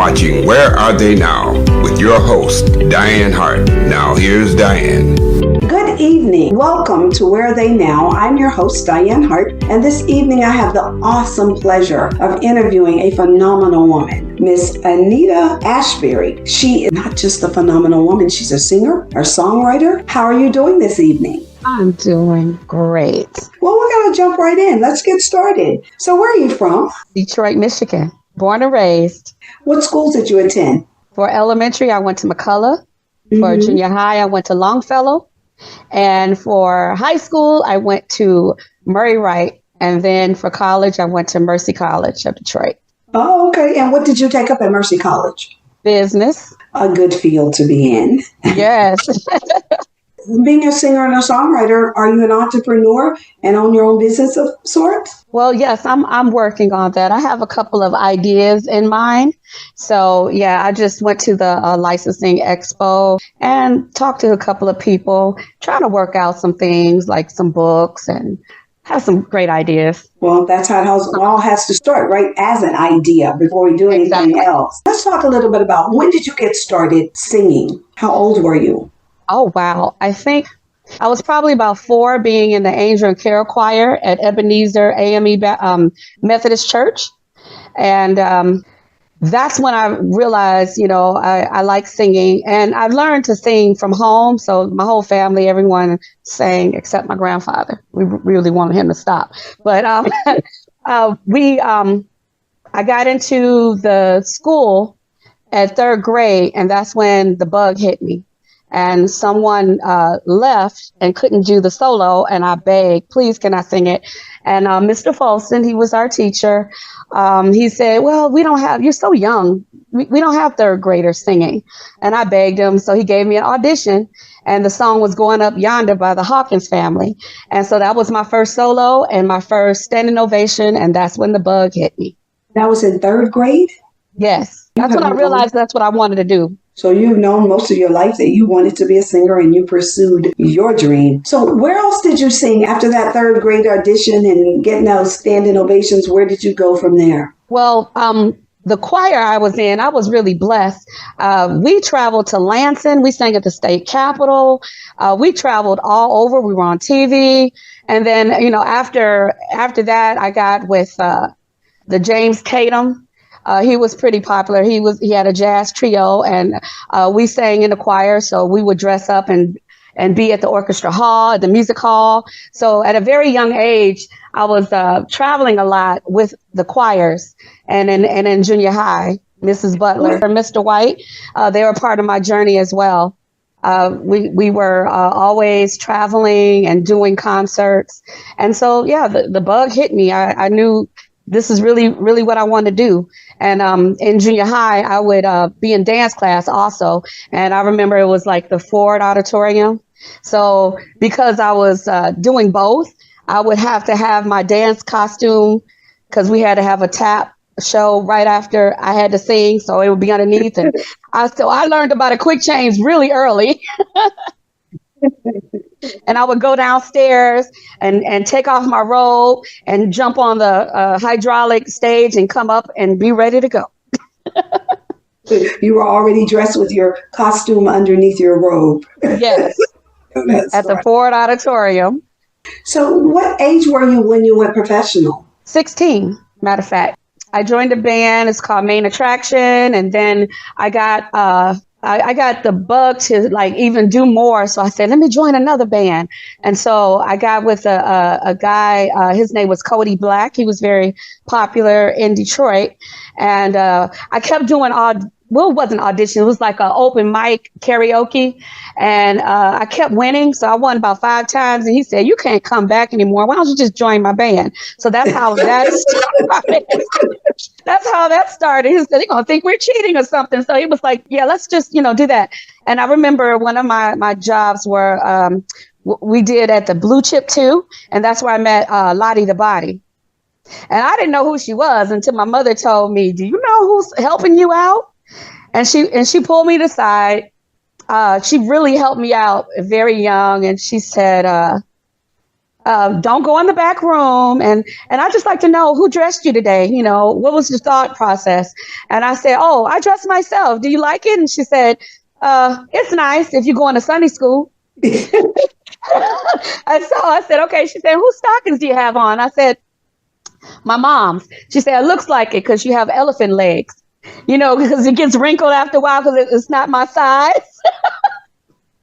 watching Where Are They Now with your host, Dianne Hart. Now here's Dianne. Good evening. Welcome to Where Are They Now? I'm your host, Dianne Hart, and this evening I have the awesome pleasure of interviewing a phenomenal woman, Miss Denita Asberry. She is not just a phenomenal woman, she's a singer, a songwriter. How are you doing this evening? I'm doing great. Well, we're going to jump right in. Let's get started. So where are you from? Detroit, Michigan. Born and raised. What schools did you attend? For elementary, I went to McCullough. For junior high, I went to Longfellow. And for high school, I went to Murray Wright. And then for college, I went to Mercy College of Detroit. Oh, okay. And what did you take up at Mercy College? Business. A good field to be in. Yes. Being a singer and a songwriter, are you an entrepreneur and own your own business of sorts? Well, yes, I'm working on that. I have a couple of ideas in mind. So, yeah, I just went to the licensing expo and talked to a couple of people, trying to work out some things like some books and have some great ideas. Well, that's how it all has to start, right? As an idea before we do anything else. Let's talk a little bit about when did you get started singing? How old were you? Oh, wow. I think I was probably about 4, being in the Angel and Carol Choir at Ebenezer AME Methodist Church. And that's when I realized, I like singing. And I learned to sing from home. So my whole family, everyone sang except my grandfather. We really wanted him to stop. But I got into the school at 3rd grade, and that's when the bug hit me. And someone left and couldn't do the solo, and I begged, please, can I sing it? And Mr. Folson, he was our teacher. He said, well, you're so young. We don't have 3rd graders singing. And I begged him. So he gave me an audition, and the song was Going Up Yonder by the Hawkins Family. And so that was my first solo and my first standing ovation. And that's when the bug hit me. That was in 3rd grade? Yes. That's when I realized that's what I wanted to do. So you've known most of your life that you wanted to be a singer and you pursued your dream. So where else did you sing after that 3rd grade audition and getting those standing ovations? Where did you go from there? Well, the choir I was in, I was really blessed. We traveled to Lansing. We sang at the state capitol. We traveled all over. We were on TV. And then, after that, I got with the James Tatum. He was pretty popular. He had a jazz trio, and we sang in the choir. So we would dress up and be at the orchestra hall, at the music hall. So at a very young age, I was traveling a lot with the choirs. And in junior high, Mrs. Butler and Mr. White, they were part of my journey as well. We were always traveling and doing concerts. And so, yeah, the bug hit me. I knew this is really, really what I want to do. And in junior high, I would be in dance class also. And I remember it was like the Ford Auditorium. So because I was doing both, I would have to have my dance costume because we had to have a tap show right after I had to sing. So it would be underneath. And I learned about a quick change really early. And I would go downstairs and take off my robe and jump on the hydraulic stage and come up and be ready to go. You were already dressed with your costume underneath your robe. Yes, at the Ford Auditorium. So what age were you when you went professional? 16, matter of fact. I joined a band. It's called Main Attraction. And then I got the bug to even do more. So I said, let me join another band. And so I got with a guy, his name was Cody Black. He was very popular in Detroit. And I kept doing it wasn't audition. It was like an open mic karaoke. And I kept winning. So I won about 5 times. And he said, you can't come back anymore. Why don't you just join my band? So that's how that started. That's how that started. He said, they're going to think we're cheating or something. So he was like, yeah, let's just, do that. And I remember one of my jobs were we did at the Blue Chip 2. And that's where I met Lottie the Body. And I didn't know who she was until my mother told me, do you know who's helping you out? And she pulled me to the side. She really helped me out very young. And she said, don't go in the back room. And I just like to know who dressed you today. You know, what was your thought process? And I said, oh, I dressed myself. Do you like it? And she said, it's nice if you go into Sunday school. And so I said, okay. She said, whose stockings do you have on? I said, my mom's. She said, it looks like it because you have elephant legs, you know, because it gets wrinkled after a while because it's not my size.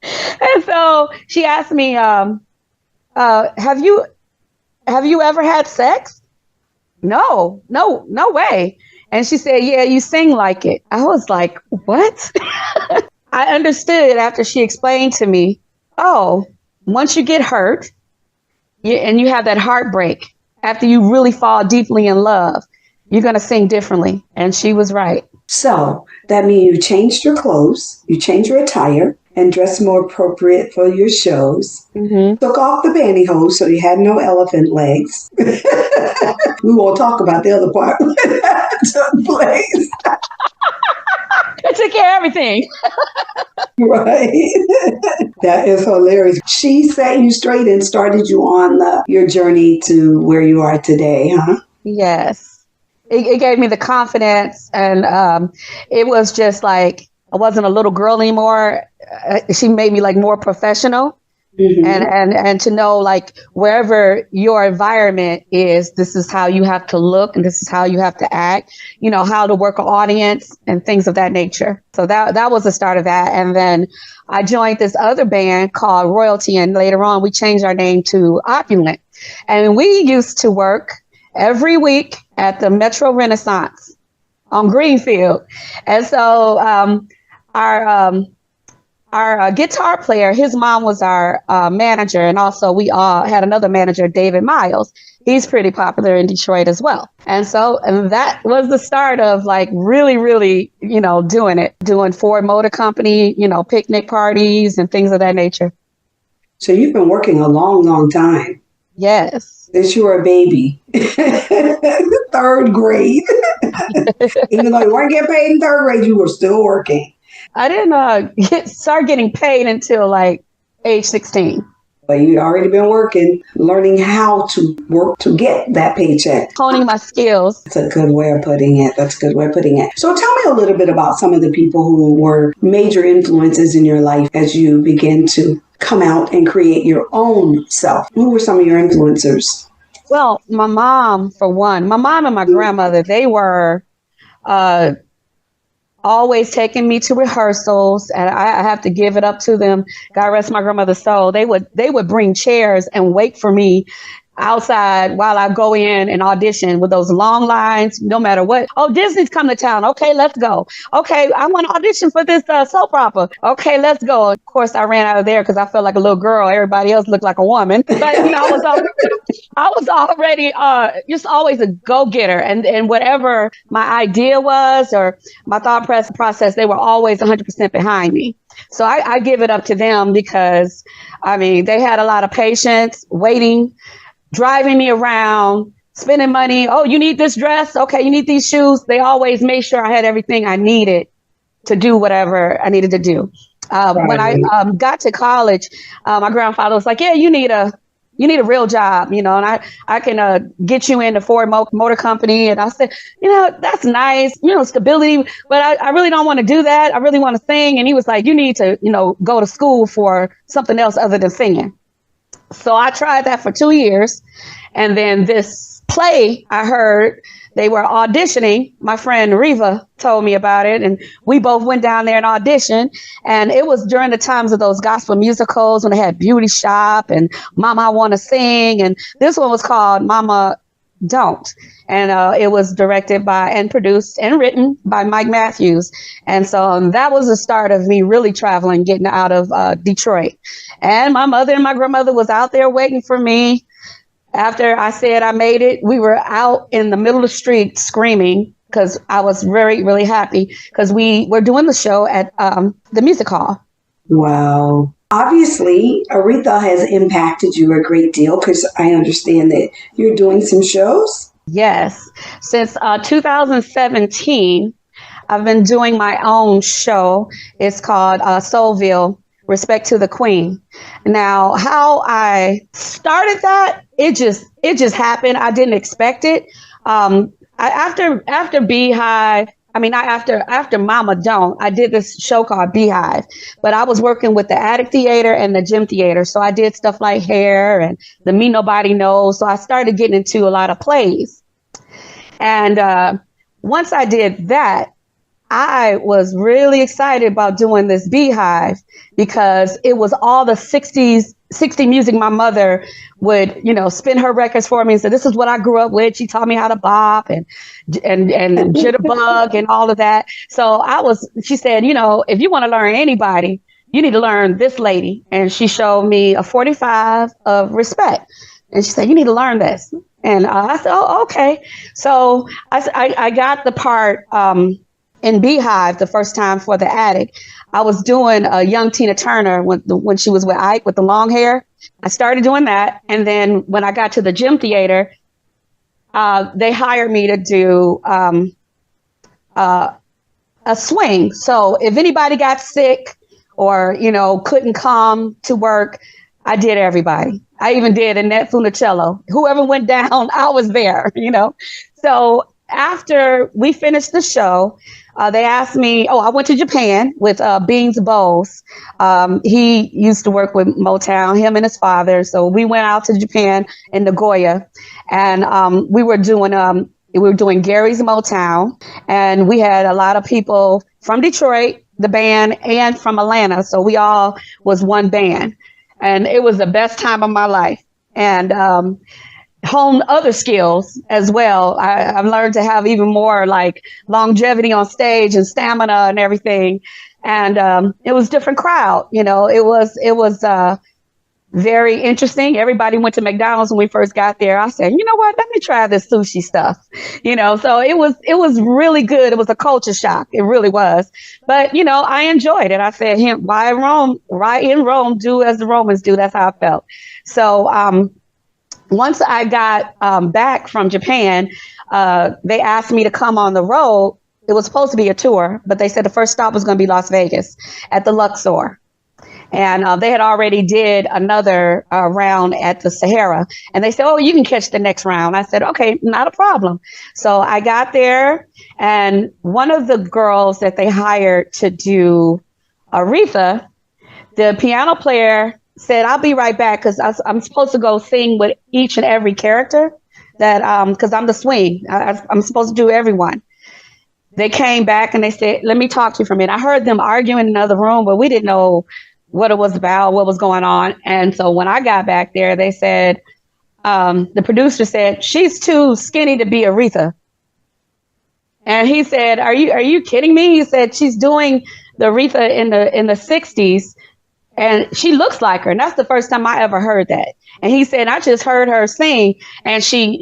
And so she asked me, have you ever had sex? No way. And she said, yeah, you sing like it. I was like, what? I understood after she explained to me, oh, once you get hurt and you have that heartbreak, after you really fall deeply in love, you're going to sing differently. And she was right. So that means you changed your clothes, you changed your attire, and dressed more appropriate for your shows. Mm-hmm. Took off the pantyhose so you had no elephant legs. We won't talk about the other part. Took place. I took care of everything. Right. That is hilarious. She set you straight and started you on your journey to where you are today, huh? Yes. It gave me the confidence, and it was just like I wasn't a little girl anymore. She made me like more professional. Mm-hmm. And to know, like, wherever your environment is, this is how you have to look and this is how you have to act, you know, how to work an audience and things of that nature. So that was the start of that. And then I joined this other band called Royalty. And later on, we changed our name to Opulent. And we used to work every week at the Metro Renaissance on Greenfield. And so our guitar player, his mom was our manager. And also we all had another manager, David Miles. He's pretty popular in Detroit as well. And that was the start of like really, really, you know, doing Ford Motor Company, you know, picnic parties and things of that nature. So you've been working a long, long time. Yes. Since you were a baby. Third grade. Even though you weren't getting paid in third grade, you were still working. I didn't start getting paid until like age 16. But you'd already been working, learning how to work to get that paycheck. Honing my skills. That's a good way of putting it. So tell me a little bit about some of the people who were major influences in your life as you begin to come out and create your own self. Who were some of your influencers? Well, my mom, for one. My mom and my grandmother, they were always taking me to rehearsals, and I have to give it up to them. God rest my grandmother's soul. They would bring chairs and wait for me outside while I go in and audition with those long lines, no matter what. Oh, Disney's come to town. Okay, let's go. Okay, I want to audition for this soap opera. Okay, let's go. Of course, I ran out of there because I felt like a little girl. Everybody else looked like a woman. But you know, I was already just always a go-getter. And whatever my idea was or my thought process, they were always 100% behind me. So I give it up to them because, I mean, they had a lot of patience, waiting, driving me around, spending money. Oh, you need this dress? Okay, you need these shoes. They always made sure I had everything I needed to do whatever I needed to do. When I got to college, my grandfather was like, yeah, you need a real job, you know, and I can get you into Ford Motor Company. And I said, you know, that's nice, you know, stability, but I really don't want to do that. I really want to sing. And he was like, you need to, you know, go to school for something else other than singing. So I tried that for 2 years. And then this play I heard, they were auditioning. My friend Reva told me about it. And we both went down there and auditioned. And it was during the times of those gospel musicals when they had Beauty Shop and Mama, I Want to Sing. And this one was called Mama Don't. And it was directed by and produced and written by Mike Matthews. And so that was the start of me really traveling, getting out of Detroit. And my mother and my grandmother was out there waiting for me. After I said I made it, we were out in the middle of the street screaming because I was very, really happy because we were doing the show at the music hall. Wow. Obviously, Aretha has impacted you a great deal because I understand that you're doing some shows. Yes. Since 2017, I've been doing my own show. It's called SOULVILLE, Respect to the Queen. Now, how I started that, it just happened. I didn't expect it. After Beehive, I mean, not after Mama Don't, I did this show called Beehive, but I was working with the Attic Theater and the Gym Theater. So I did stuff like Hair and The Me Nobody Knows. So I started getting into a lot of plays. And once I did that, I was really excited about doing this Beehive because it was all the 60 music. My mother would, spin her records for me and say, this is what I grew up with. She taught me how to bop and jitterbug and all of that. So she said, if you want to learn anybody, you need to learn this lady. And she showed me a 45 of Respect. And she said, you need to learn this. And I said, oh, okay. So I got the part, in Beehive the first time for the Attic. I was doing a young Tina Turner when she was with Ike with the long hair. I started doing that. And then when I got to the Gym Theater, they hired me to do a swing. So if anybody got sick or, couldn't come to work, I did everybody. I even did Annette Funicello. Whoever went down, I was there, So after we finished the show, they asked me, I went to Japan with Beans Bowes. He used to work with Motown, him and his father. So we went out to Japan in Nagoya, and we were doing Gary's Motown, and we had a lot of people from Detroit, the band, and from Atlanta. So we all was one band, and it was the best time of my life. And honed other skills as well. I've learned to have even more like longevity on stage and stamina and everything. And it was different crowd. It was very interesting. Everybody went to McDonald's when we first got there. I said, you know what? Let me try this sushi stuff. So it was really good. It was a culture shock. It really was. But, I enjoyed it. I said, why in Rome, do as the Romans do. That's how I felt. So, once I got back from Japan, they asked me to come on the road. It was supposed to be a tour, but they said the first stop was going to be Las Vegas at the Luxor. And they had already did another round at the Sahara. And they said, you can catch the next round. I said, okay, not a problem. So I got there, and one of the girls that they hired to do Aretha, the piano player, said, I'll be right back because I'm supposed to go sing with each and every character because I'm the swing. I'm supposed to do everyone. They came back and they said, let me talk to you for a minute. I heard them arguing in another room, but we didn't know what it was about, what was going on. And so when I got back there, they said, the producer said, she's too skinny to be Aretha. And he said, are you kidding me? He said, she's doing the Aretha in the 60s. And she looks like her. And that's the first time I ever heard that. And he said, I just heard her sing. And she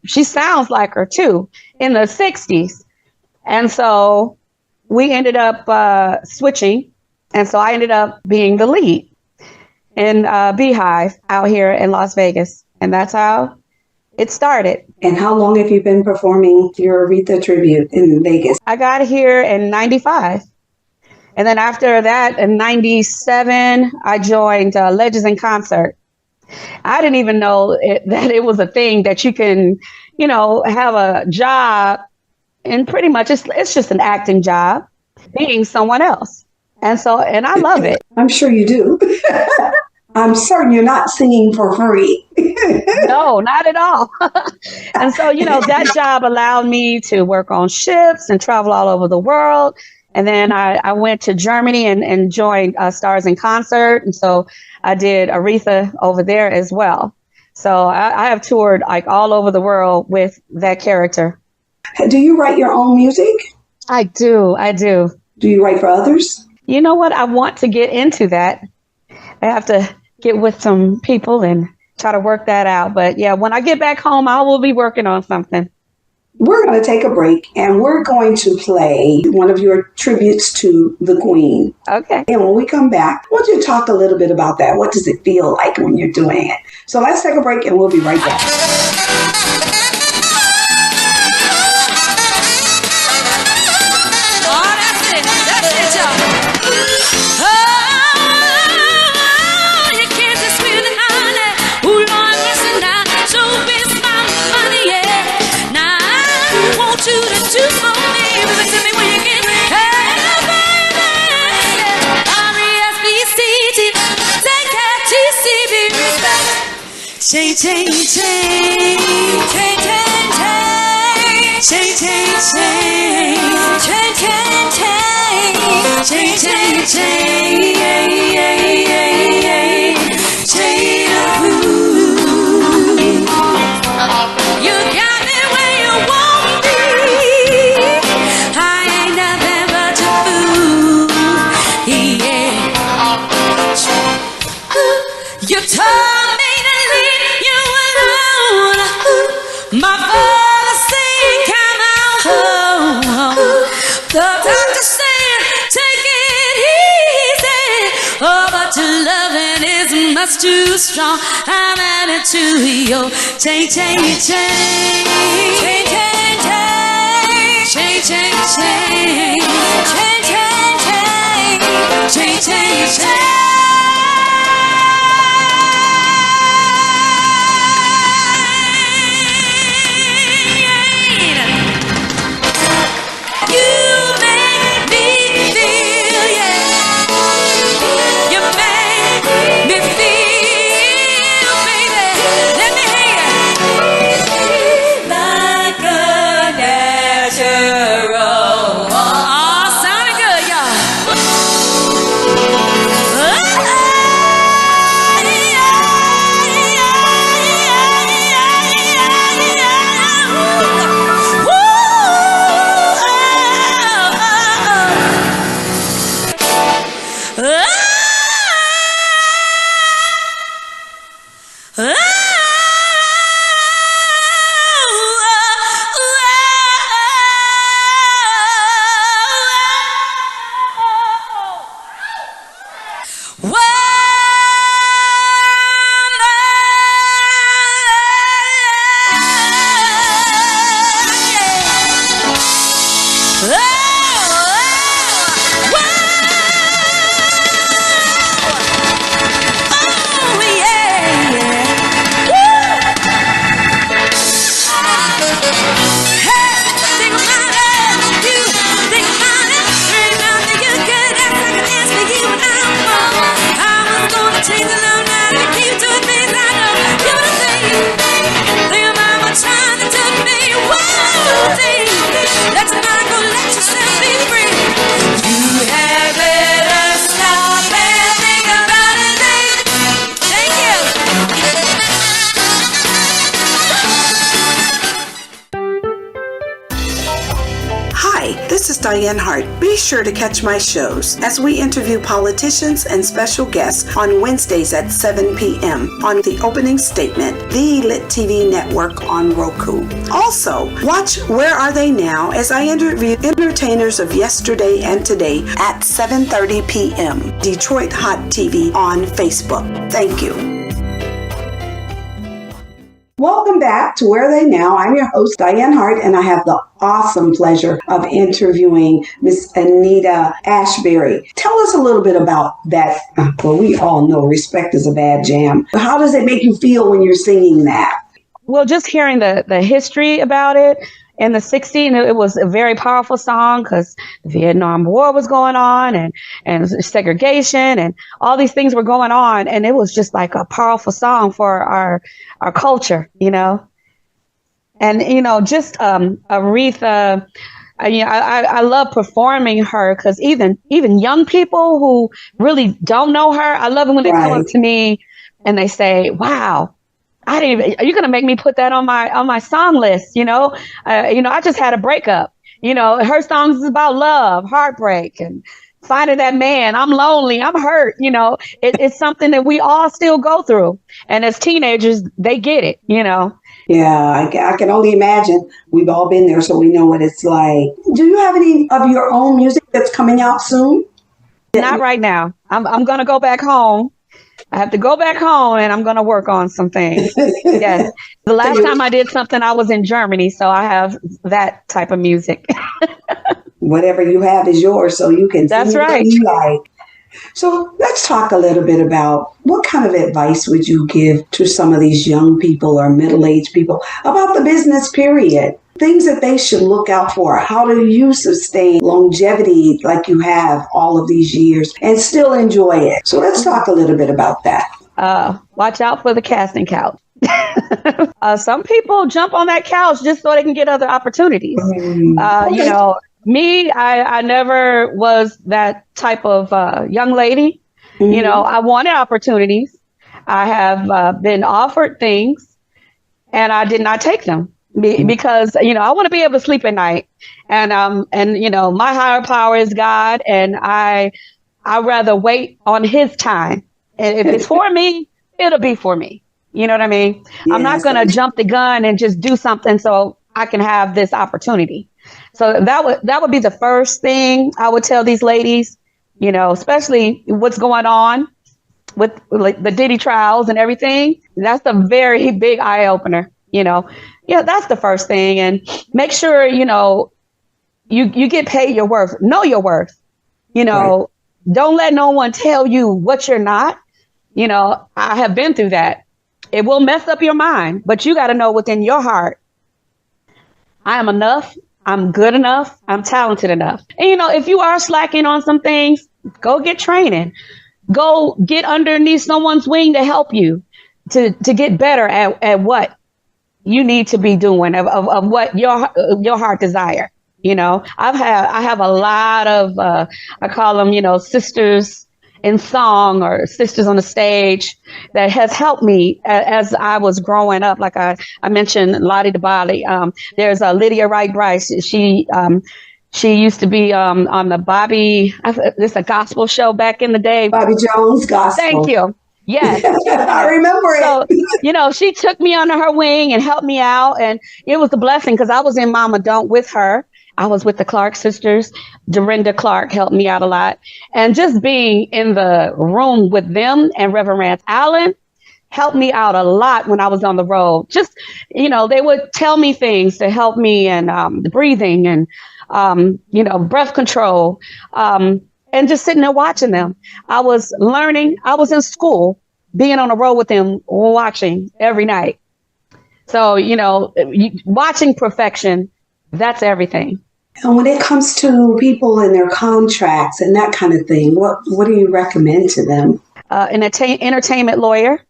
sounds like her, too, in the 60s. And so we ended up switching. And so I ended up being the lead in Beehive out here in Las Vegas. And that's how it started. And how long have you been performing your Aretha tribute in Vegas? I got here in 95. And then after that, in 97, I joined Legends in Concert. I didn't even know that it was a thing that you can, have a job, and pretty much it's just an acting job, being someone else. And I love it. I'm sure you do. I'm certain you're not singing for free. No, not at all. And so, that job allowed me to work on ships and travel all over the world. And then I went to Germany and joined Stars in Concert. And so I did Aretha over there as well. So I have toured like all over the world with that character. Do you write your own music? I do. Do you write for others? You know what? I want to get into that. I have to get with some people and try to work that out. But yeah, when I get back home, I will be working on something. We're going to take a break, and we're going to play one of your tributes to the Queen. Okay. And when we come back, I want you to talk a little bit about that. What does it feel like when you're doing it? So let's take a break, and we'll be right back. Oh, that's it, y'all. Oh. Change, change, change, change, change, change, change, change, change, change, change, change, change, change, you got me where you want me. I ain't nothing but a fool. Yeah. You told me to leave you alone. My father said, come on home. The doctor said, take it easy. Oh, but your loving is much too strong. I'm adding to your change, change, change, change, change, change, change, change, change, change, change, change, change. This is Dianne Hart. Be sure to catch my shows as we interview politicians and special guests on Wednesdays at 7 p.m. on The Opening Statement, the Lit TV network on Roku. Also, watch Where Are They Now as I interview entertainers of yesterday and today at 7:30 p.m. Detroit Hot TV on Facebook. Thank you. Welcome back to Where Are They Now? I'm your host, Dianne Hart, and I have the awesome pleasure of interviewing Miss Denita Asberry. Tell us a little bit about that. Well, we all know respect is a bad jam. How does it make you feel when you're singing that? Well, just hearing the history about it in the 60s, it was a very powerful song because the Vietnam War was going on and segregation and all these things were going on. And it was just like a powerful song for our culture, you know. And, you know, just Aretha, I love performing her because even young people who really don't know her, I love it when they come up to me and they say, wow, are you going to make me put that on my song list? You know, I just had a breakup. You know, her songs is about love, heartbreak, and finding that man. I'm lonely. I'm hurt. You know, it's something that we all still go through. And as teenagers, they get it, you know. Yeah, I can only imagine. We've all been there, so we know what it's like. Do you have any of your own music that's coming out soon? Not right now. I'm going to go back home. I have to go back home and I'm going to work on some things. Yes. The last time I did something, I was in Germany. So I have that type of music. Whatever you have is yours. So you can. That's right. Like. So let's talk a little bit about what kind of advice would you give to some of these young people or middle-aged people about the business period? Things that they should look out for. How do you sustain longevity like you have all of these years and still enjoy it? So let's talk a little bit about that. Watch out for the casting couch. Some people jump on that couch just so they can get other opportunities. Okay. You know, me, I never was that type of young lady. You know, I wanted opportunities. I have been offered things and I did not take them because, you know, I want to be able to sleep at night. And, you know, my higher power is God, and I rather wait on his time. And if it's for me, it'll be for me. You know what I mean? I'm not Yes. going to jump the gun and just do something so I can have this opportunity. So that would be the first thing I would tell these ladies, you know, especially what's going on with like the Diddy trials and everything. That's a very big eye opener, you know. Yeah, that's the first thing. And make sure, you know, you get paid your worth. Know your worth. You know, don't let no one tell you what you're not. You know, I have been through that. It will mess up your mind, but you got to know within your heart, I am enough. I'm good enough. I'm talented enough. And, you know, if you are slacking on some things, go get training. Go get underneath someone's wing to help you to get better at what you need to be doing of what your heart desire. You know, I have a lot of, I call them, you know, sisters in song or sisters on the stage that has helped me as I was growing up. Like I mentioned, Lottie DeBali. There's Lydia Wright Bryce. She used to be on the Bobby. It's a gospel show back in the day. Bobby Jones Gospel. Thank you. Yes. I remember it. So, you know, she took me under her wing and helped me out. And it was a blessing because I was in Mama Don't with her. I was with the Clark sisters. Dorinda Clark helped me out a lot. And just being in the room with them and Reverend Rance Allen helped me out a lot when I was on the road. Just, you know, they would tell me things to help me and the breathing and, you know, breath control, and just sitting there watching them. I was learning. I was in school, being on the road with them, watching every night. So, you know, watching perfection, that's everything. And when it comes to people and their contracts and that kind of thing, what do you recommend to them? An entertainment lawyer.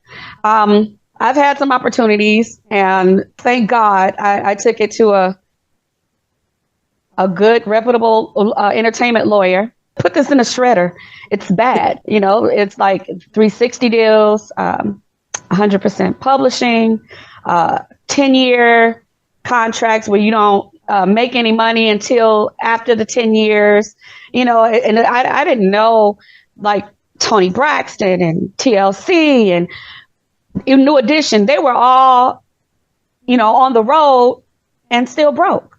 I've had some opportunities, and thank God I took it to a good, reputable entertainment lawyer. Put this in a shredder. It's bad. You know, it's like 360 deals, 100% publishing, 10-year contracts where you don't make any money until after the 10 years, you know, and I didn't know like Tony Braxton and TLC and New Edition, they were all, you know, on the road and still broke.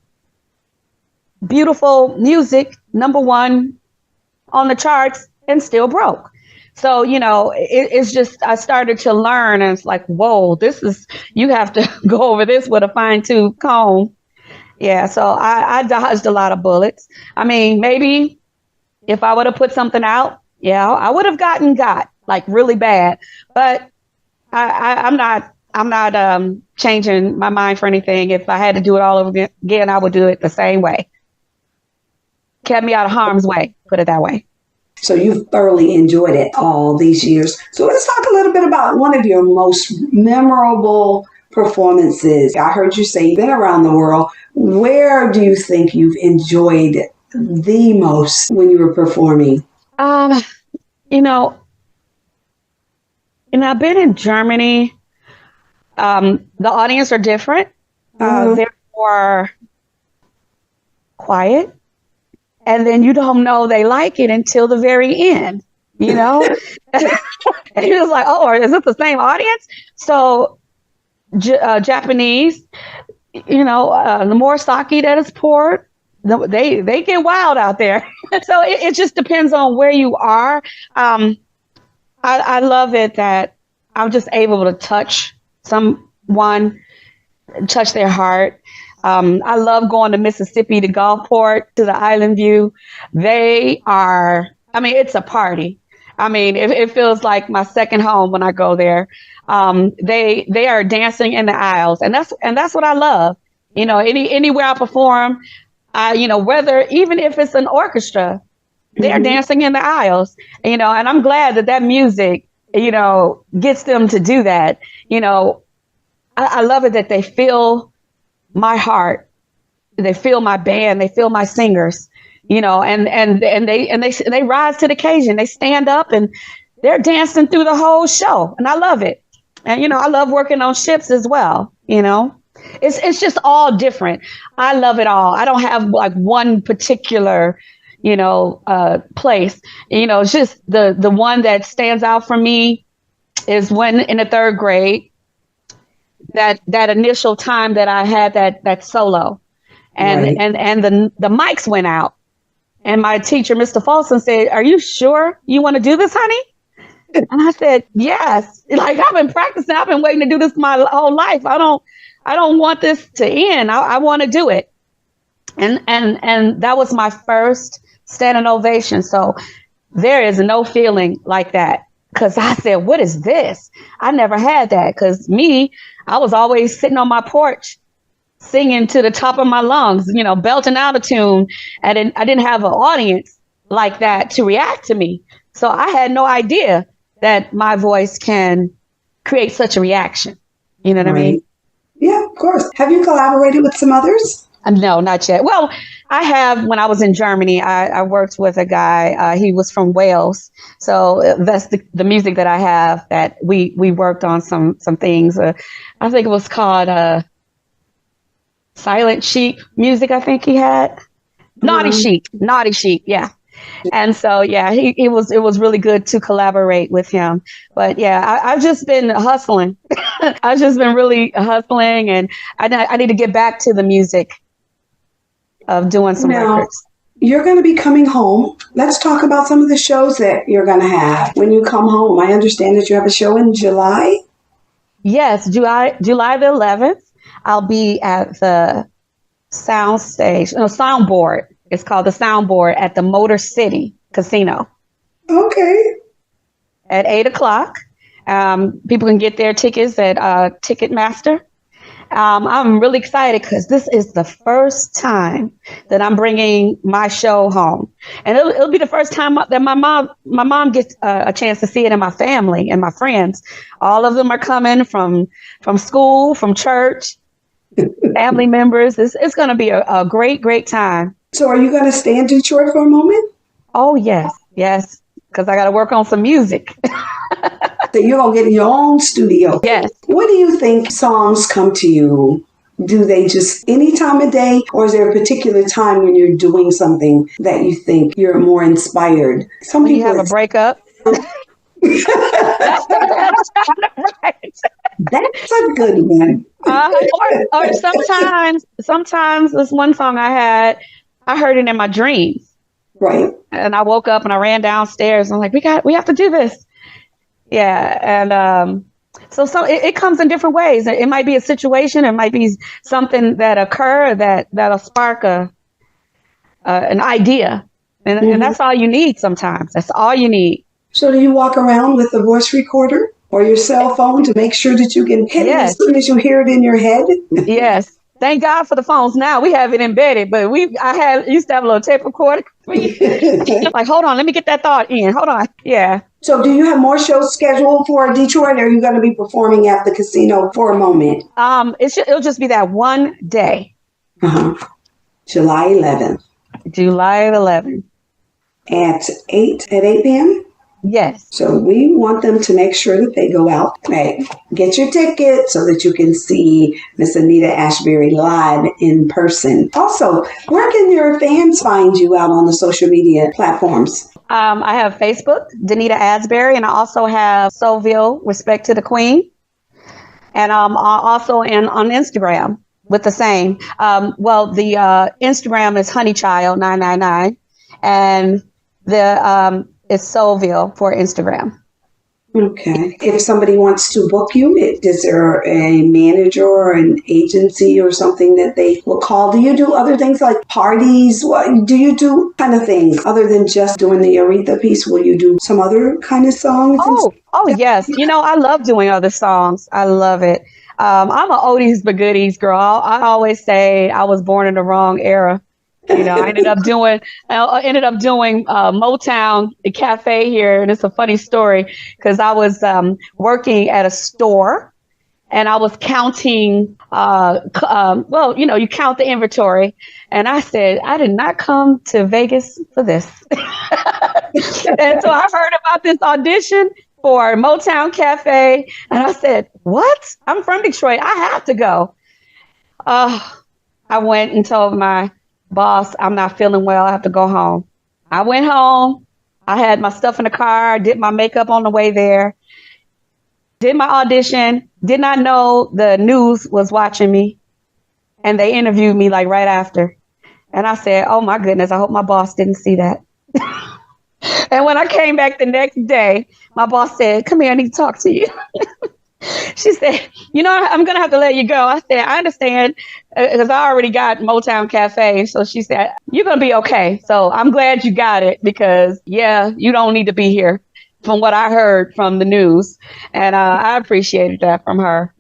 Beautiful music, #1 on the charts and still broke. So, you know, it's just, I started to learn and it's like, whoa, you have to go over this with a fine tooth comb. Yeah, so I dodged a lot of bullets. I mean, maybe if I would have put something out, yeah, I would have got like really bad. But I'm not changing my mind for anything. If I had to do it all over again, I would do it the same way. Kept me out of harm's way, put it that way. So you've thoroughly enjoyed it all these years. So let's talk a little bit about one of your most memorable performances. I heard you say you've been around the world. Where do you think you've enjoyed the most when you were performing? You know, and I've been in Germany. The audience are different. They're more quiet. And then you don't know they like it until the very end, you know? And you're just like, oh, is it the same audience? So Japanese, you know, the more sake that is poured, they get wild out there. So it just depends on where you are. I love it that I'm just able to touch someone, touch their heart. I love going to Mississippi, to Gulfport, to the Island View. They are, I mean, it's a party. I mean, it feels like my second home when I go there. They are dancing in the aisles, and that's what I love. You know, anywhere I perform, you know, whether even if it's an orchestra, they're dancing in the aisles. You know, and I'm glad that music, you know, gets them to do that. You know, I love it that they feel my heart. They feel my band. They feel my singers, you know, and they rise to the occasion. They stand up and they're dancing through the whole show. And I love it. And, you know, I love working on ships as well. You know, it's just all different. I love it all. I don't have like one particular, you know, place, you know, it's just the one that stands out for me is when in the third grade, that initial time that I had that solo and, Right. and the mics went out and my teacher, Mr. Folsom, said, "Are you sure you want to do this, honey?" And I said, "Yes." Like, I've been practicing. I've been waiting to do this my whole life. I don't want this to end. I want to do it. And that was my first standing ovation. So there is no feeling like that. Cause I said, what is this? I never had that. Cause I was always sitting on my porch singing to the top of my lungs, you know, belting out a tune. And I didn't have an audience like that to react to me. So I had no idea that my voice can create such a reaction. You know what I mean? Yeah, of course. Have you collaborated with some others? No, not yet. Well, I have. When I was in Germany, I worked with a guy. He was from Wales. So that's the music that I have that we worked on some things. I think it was called Silent Sheep music. I think he had Naughty Sheep. Yeah. And so, yeah, it was really good to collaborate with him. But yeah, I've just been hustling. I've just been really hustling, and I need to get back to the music of doing some records. You're going to be coming home. Let's talk about some of the shows that you're going to have when you come home. I understand that you have a show in July. Yes, July the 11th. I'll be at the soundboard. It's called the Soundboard at the Motor City Casino. Okay. At 8:00. People can get their tickets at Ticketmaster. I'm really excited because this is the first time that I'm bringing my show home, and it'll be the first time that my mom gets a chance to see it, in my family and my friends. All of them are coming from school, from church, family members. It's going to be a great time. So are you going to stay in Detroit for a moment? Oh, yes, because I got to work on some music. So you're going to get your own studio. Yes. What do you think songs come to you? Do they just any time of day, or is there a particular time when you're doing something that you think you're more inspired? Some When you people have a breakup. That's a good one. Or sometimes this one song I heard it in my dreams. Right. And I woke up and I ran downstairs and I'm like, we have to do this. Yeah. And so it comes in different ways. It might be a situation. It might be something that occur that'll spark an idea. And that's all you need sometimes. That's all you need. So do you walk around with a voice recorder or your cell phone to make sure that you can hit it as soon as you hear it in your head? Yes. Thank God for the phones now. We have it embedded, but I used to have a little tape recorder. Like, hold on, let me get that thought in. Hold on. Yeah. So do you have more shows scheduled for Detroit, or are you going to be performing at the casino for a moment? It'll just be that one day. July 11th. July 11th. At 8 p.m.? Yes. So we want them to make sure that they go out, get your ticket so that you can see Miss Denita Asberry live in person. Also, where can your fans find you out on the social media platforms? I have Facebook, Denita Asberry, and I also have SOULVILLE, Respect to the Queen. And also on Instagram with the same. The Instagram is honeychild999, and the it's SOULVILLE for Instagram. Okay. If somebody wants to book you, is there a manager or an agency or something that they will call? Do you do other things like parties? Do you do kind of things other than just doing the Aretha piece? Will you do some other kind of songs? Oh, yes. You know, I love doing other songs. I love it. I'm an oldies but goodies girl. I always say I was born in the wrong era. You know, I ended up doing Motown cafe here. And it's a funny story because I was working at a store and I was counting, well, you count the inventory. And I said, I did not come to Vegas for this. And so I heard about this audition for Motown Cafe. And I said, what? I'm from Detroit. I have to go. I went and told my boss, I'm not feeling well. I have to go home. I went home. I had my stuff in the car, did my makeup on the way there, did my audition, did not know the news was watching me. And they interviewed me like right after. And I said, oh my goodness, I hope my boss didn't see that. And when I came back the next day, my boss said, come here, I need to talk to you. She said, I'm going to have to let you go. I said, I understand, because I already got Motown Cafe. So she said, you're going to be okay. So I'm glad you got it because, you don't need to be here from what I heard from the news. And I appreciated that from her,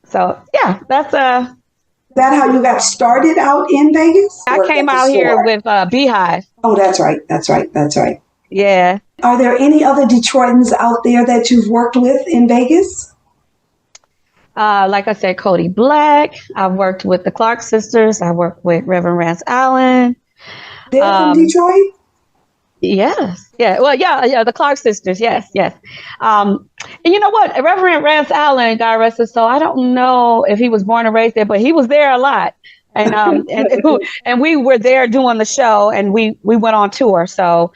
So, that's that how you got started out in Vegas? I came out here with Beehive. Oh, that's right. Yeah. Are there any other Detroitans out there that you've worked with in Vegas? Like I said, Cody Black. I've worked with the Clark sisters. I worked with Reverend Rance Allen. They're from Detroit? Yes. Yeah. Well, yeah. The Clark sisters. Yes. And you know what? Reverend Rance Allen, God rest his soul. I don't know if he was born and raised there, but he was there a lot. And and we were there doing the show, and we went on tour. So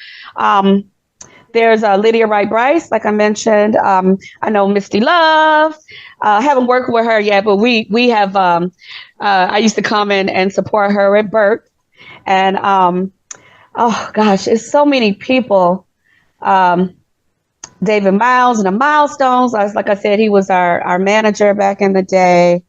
there's Lydia Wright Bryce, like I mentioned. I know Misty Love. I haven't worked with her yet, but we have. I used to come in and support her at Burke, and oh gosh, it's so many people. David Miles and the Milestones. Like I said, he was our manager back in the day.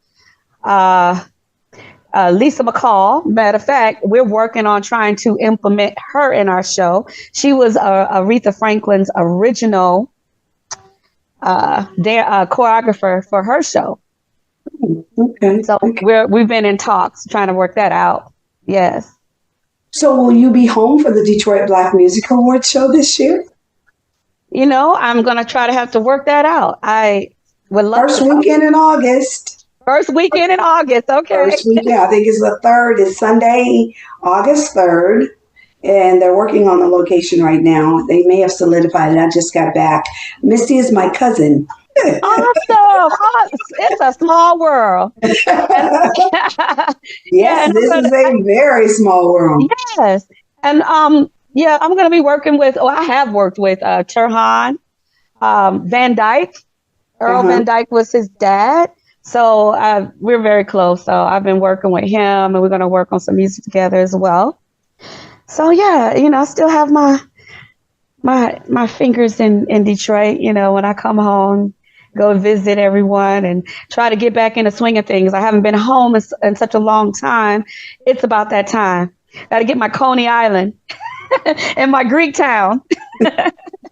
Lisa McCall. Matter of fact, we're working on trying to implement her in our show. She was Aretha Franklin's original choreographer for her show. Okay. So we've been in talks trying to work that out. Yes. So will you be home for the Detroit Black Music Awards show this year? I'm going to try to have to work that out. I would love First weekend in August. First weekend in August. Okay. First weekend. I think it's the 3rd. It's Sunday, August 3rd. And they're working on the location right now. They may have solidified it. I just got back. Misty is my cousin. Awesome. It's a small world. Yes, this is a very small world. Yes. And I'm going to be working with, I have worked with Turhan Van Dyke. Earl Van Dyke was his dad. So we're very close. So I've been working with him, and we're going to work on some music together as well. So, I still have my fingers in Detroit, when I come home, go visit everyone and try to get back in the swing of things. I haven't been home in such a long time. It's about that time. Got to get my Coney Island and my Greek town.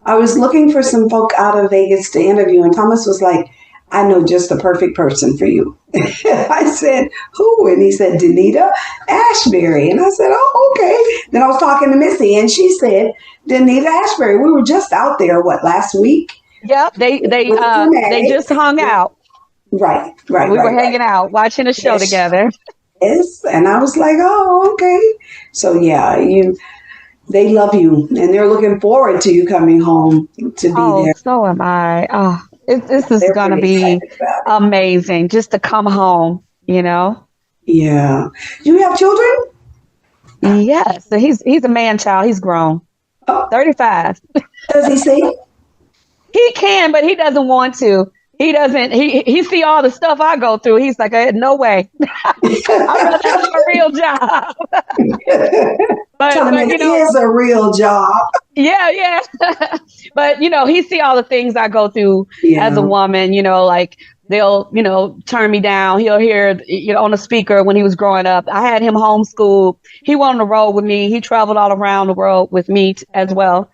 I was looking for some folk out of Vegas to interview, and Thomas was like, I know just the perfect person for you. I said, who? And he said, Denita Asberry. And I said, oh, okay. Then I was talking to Missy, and she said, Denita Asberry. We were just out there, last week? Yep, they just hung out. Right. We were hanging out, watching a show together. Yes, and I was like, oh, okay. So they love you, and they're looking forward to you coming home to be there. So am I. Oh, this is going to be amazing just to come home, Yeah. Do you have children? Yes. So he's a man child. He's grown. 35. Does he sing? He can, but he doesn't want to. He doesn't. He see all the stuff I go through. He's like, no way. I'd rather have a real job. but it is a real job. Yeah. But he see all the things I go through as a woman. Like they'll turn me down. He'll hear on the speaker when he was growing up. I had him homeschooled. He went on the road with me. He traveled all around the world with me as well.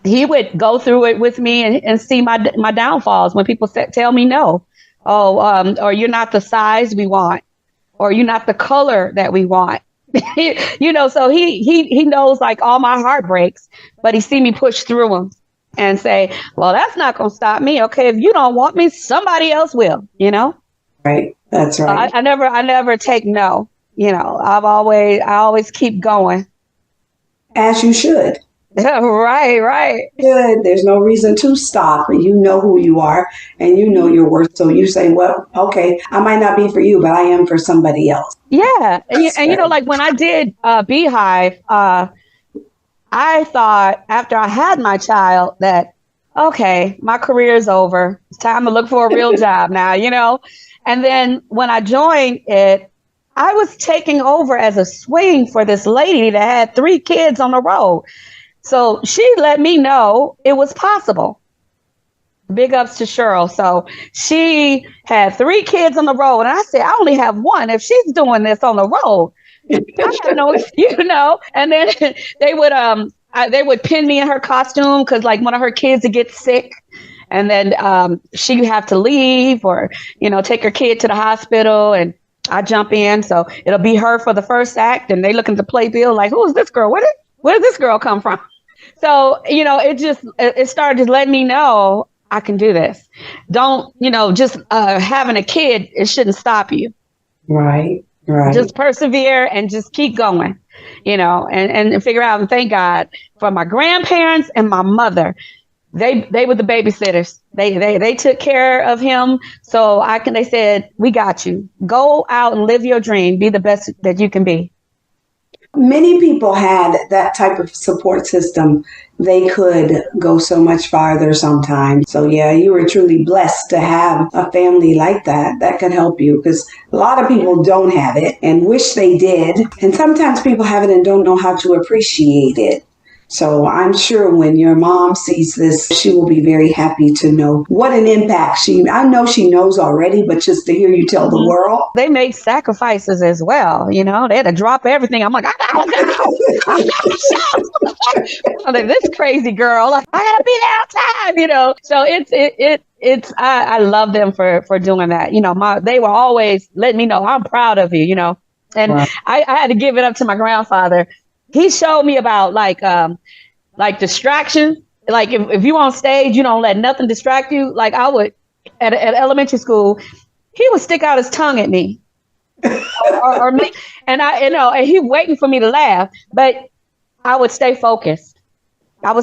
He would go through it with me and see my downfalls when people tell me no. Or you're not the size we want, or you're not the color that we want. So he knows like all my heartbreaks, but he see me push through them. and say, well, that's not going to stop me. Okay, if you don't want me, somebody else will, you know? Right. That's right. I never take no, you know, I always keep going. As you should. Right. Good. There's no reason to stop. You know who you are and you know your worth. So you say, well, okay, I might not be for you, but I am for somebody else. Yeah. And you know, like when I did Beehive, I thought after I had my child that, okay, my career is over. It's time to look for a real job now, you know? And then when I joined it, I was taking over as a swing for this lady that had 3 kids on the road. So she let me know it was possible. Big ups to Cheryl. So she had 3 kids on the road. And I said, I only have 1. If she's doing this on the road, I have no, you know. And then they would pin me in her costume because like one of her kids would get sick. And then she'd have to leave or, you know, take her kid to the hospital and I jump in. So it'll be her for the first act. And they look at the playbill like, who is this girl? Where did this girl come from? So, you know, it started to let me know I can do this. Don't, you know, just having a kid, it shouldn't stop you. Right. Just persevere and just keep going, you know, and figure out. And thank God for my grandparents and my mother. They were the babysitters. They took care of him. So they said, we got you. Go out and live your dream. Be the best that you can be. Many people had that type of support system. They could go so much farther sometimes. So yeah, you were truly blessed to have a family like that could help you, because a lot of people don't have it and wish they did. And sometimes people have it and don't know how to appreciate it. So I'm sure when your mom sees this, she will be very happy to know what an impact I know she knows already, but just to hear you tell the world. They made sacrifices as well. You know, they had to drop everything. I'm like, I gotta go. This crazy girl, like, I gotta be there on time, you know? So I love them for doing that. You know, they were always letting me know I'm proud of you, you know? And right. I had to give it up to my grandfather. He showed me about like distractions. Like if you on stage, you don't let nothing distract you. Like I would at elementary school, he would stick out his tongue at me, or me, and and he waiting for me to laugh, but I would stay focused. And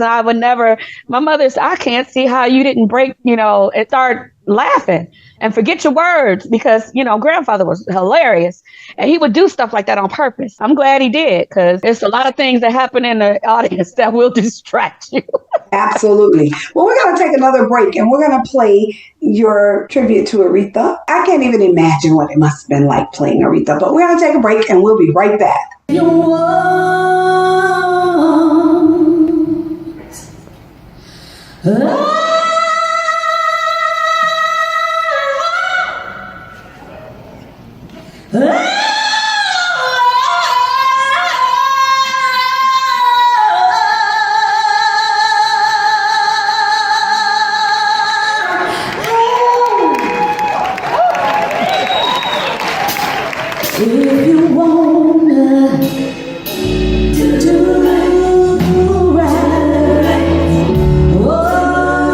I would never. My mother said, I can't see how you didn't break, and start laughing and forget your words, because, grandfather was hilarious and he would do stuff like that on purpose. I'm glad he did, because there's a lot of things that happen in the audience that will distract you. Absolutely. Well, we're going to take another break and we're going to play your tribute to Aretha. I can't even imagine what it must have been like playing Aretha, but we're going to take a break and we'll be right back. If you wanna do right, oh,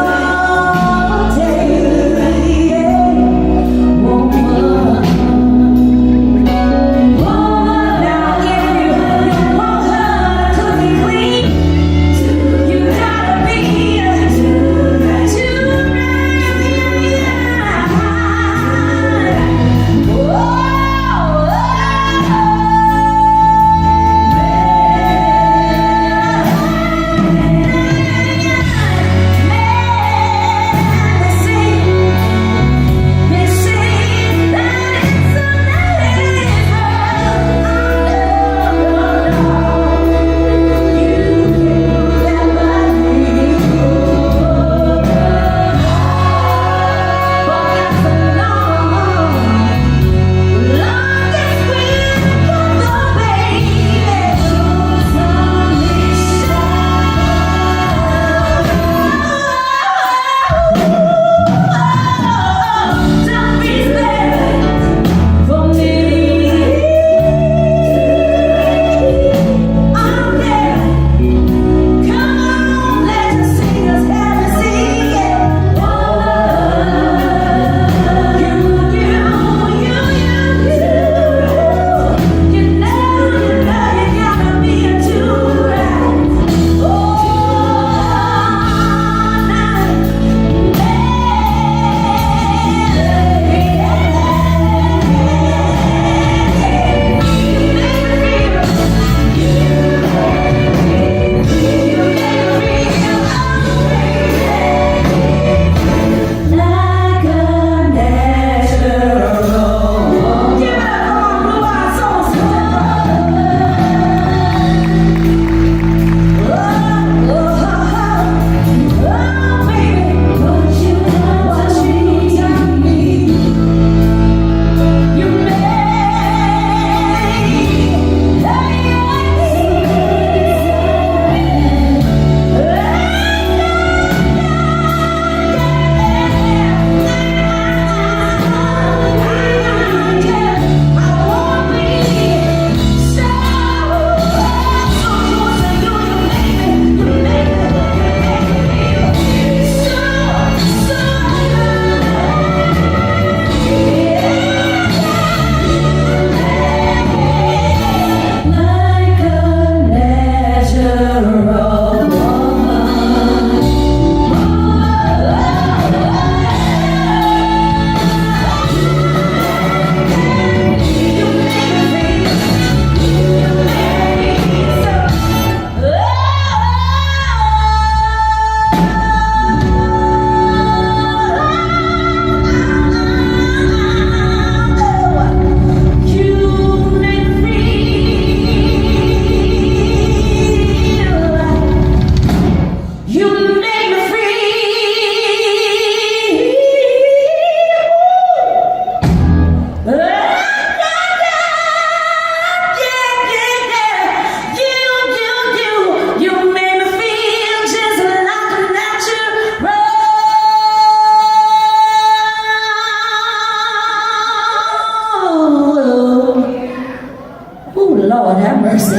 Lord have mercy.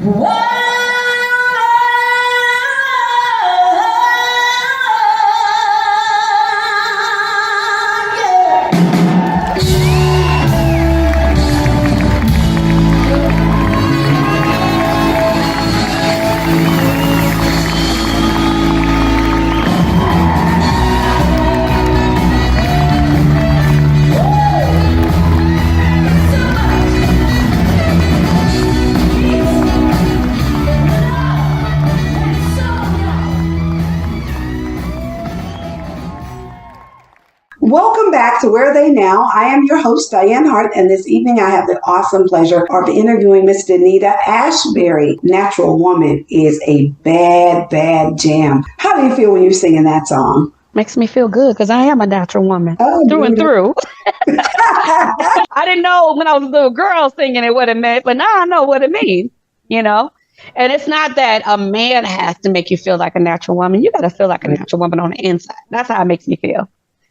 Whoa. Welcome back to Where Are They Now? I am your host, Dianne Hart, and this evening I have the awesome pleasure of interviewing Miss Denita Asberry. Natural Woman is a bad, bad jam. How do you feel when you're singing that song? Makes me feel good because I am a natural woman through and through. I didn't know when I was a little girl singing it what it meant, but now I know what it means, you know? And it's not that a man has to make you feel like a natural woman. You got to feel like a natural woman on the inside. That's how it makes me feel.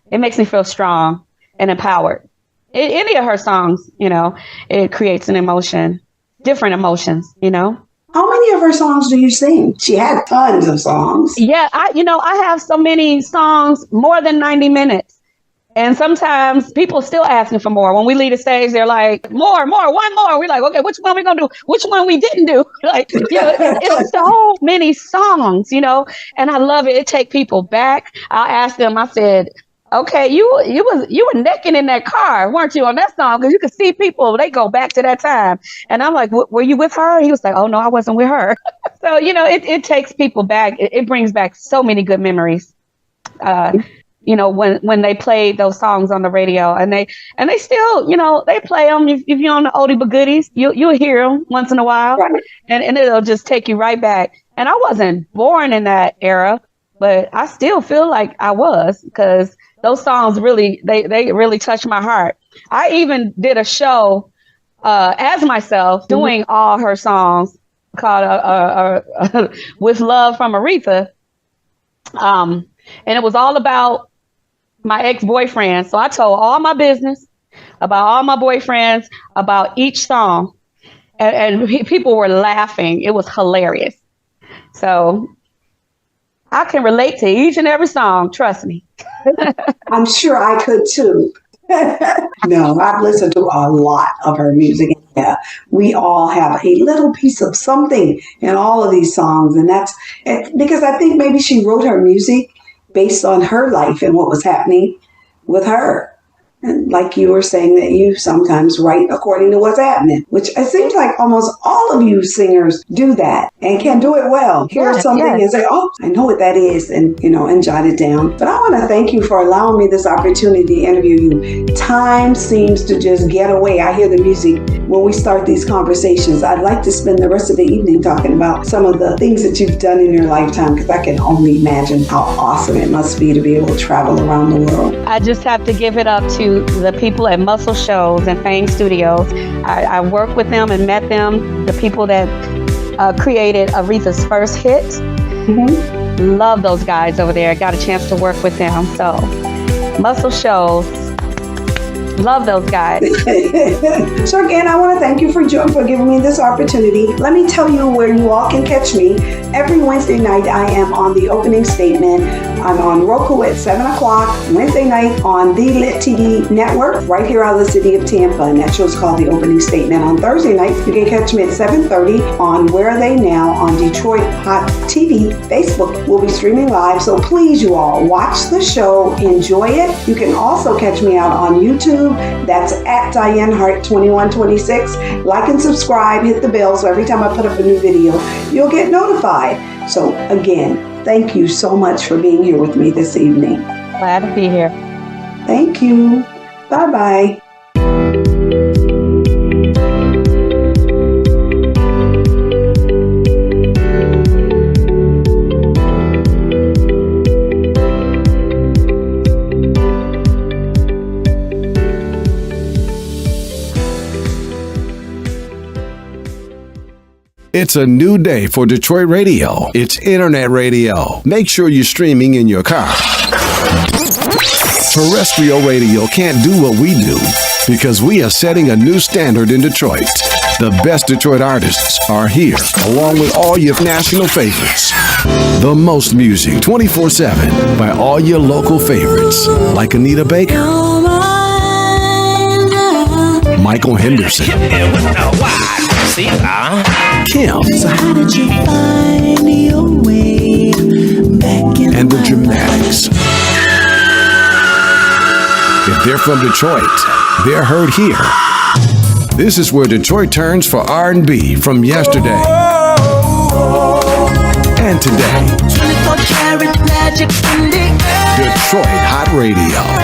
It makes me feel strong and empowered. Any of her songs, you know, it creates an emotion, different emotions, you know. How many of her songs do you sing? She had tons of songs. Yeah, I have so many songs, more than 90 minutes. And sometimes people still asking for more. When we leave the stage, they're like, more, one more. We're like, okay, which one we gonna do? Which one we didn't do? Like, you know, it's so many songs, you know, and I love it. It take people back. I asked them, I said, okay, you were necking in that car, weren't you, on that song? Because you could see people, they go back to that time. And I'm like, were you with her? He was like, oh, no, I wasn't with her. So, you know, it takes people back. It brings back so many good memories. You know, when they played those songs on the radio, and they still, you know, they play them. If you're on the oldie but goodies, you'll hear them once in a while, right. and it'll just take you right back. And I wasn't born in that era, but I still feel like I was, because those songs really, they really touched my heart. I even did a show as myself doing all her songs called With Love from Aretha. And it was all about my ex-boyfriend. So I told all my business about all my boyfriends, about each song. And people were laughing. It was hilarious. So I can relate to each and every song, trust me. I'm sure I could too. No, I've listened to a lot of her music. Yeah, we all have a little piece of something in all of these songs. And that's because I think maybe she wrote her music based on her life and what was happening with her. And like you were saying, that you sometimes write according to what's happening, which it seems like almost all of you singers do that and can do it well. Hear something and say, oh, I know what that is, and, you know, and jot it down. But I want to thank you for allowing me this opportunity to interview you. Time seems to just get away. I hear the music when we start these conversations. I'd like to spend the rest of the evening talking about some of the things that you've done in your lifetime, because I can only imagine how awesome it must be to be able to travel around the world. I just have to give it up to the people at Muscle Shows and Fame Studios. I worked with them and met them, the people that created Aretha's first hit. Mm-hmm. Love those guys over there. Got a chance to work with them. So Muscle Shows, love those guys. So again, I want to thank you for giving me this opportunity. Let me tell you where you all can catch me. Every Wednesday night, I am on The Opening Statement. I'm on Roku at 7 o'clock, Wednesday night on the Lit TV network, right here out of the city of Tampa. And that show's called The Opening Statement. On Thursday night, you can catch me at 7:30 on Where Are They Now on Detroit Hot TV. Facebook will be streaming live. So please, you all, watch the show, enjoy it. You can also catch me out on YouTube. That's at Dianne Hart 2126. Like and subscribe, hit the bell, so every time I put up a new video, you'll get notified. So again, thank you so much for being here with me this evening. Glad to be here. Thank you. Bye-bye. It's a new day for Detroit radio. It's internet radio. Make sure you're streaming in your car, Terrestrial radio can't do what we do because we are setting a new standard in Detroit. The best Detroit artists are here, along with all your national favorites. The most music 24/7 by all your local favorites, like Anita Baker, Michael Henderson, Kim, So how did you find your way back in and the Dramatics. If they're from Detroit, they're heard here. This is where Detroit turns for R&B from yesterday and today. 24 karat magic in the air. Detroit Hot Radio.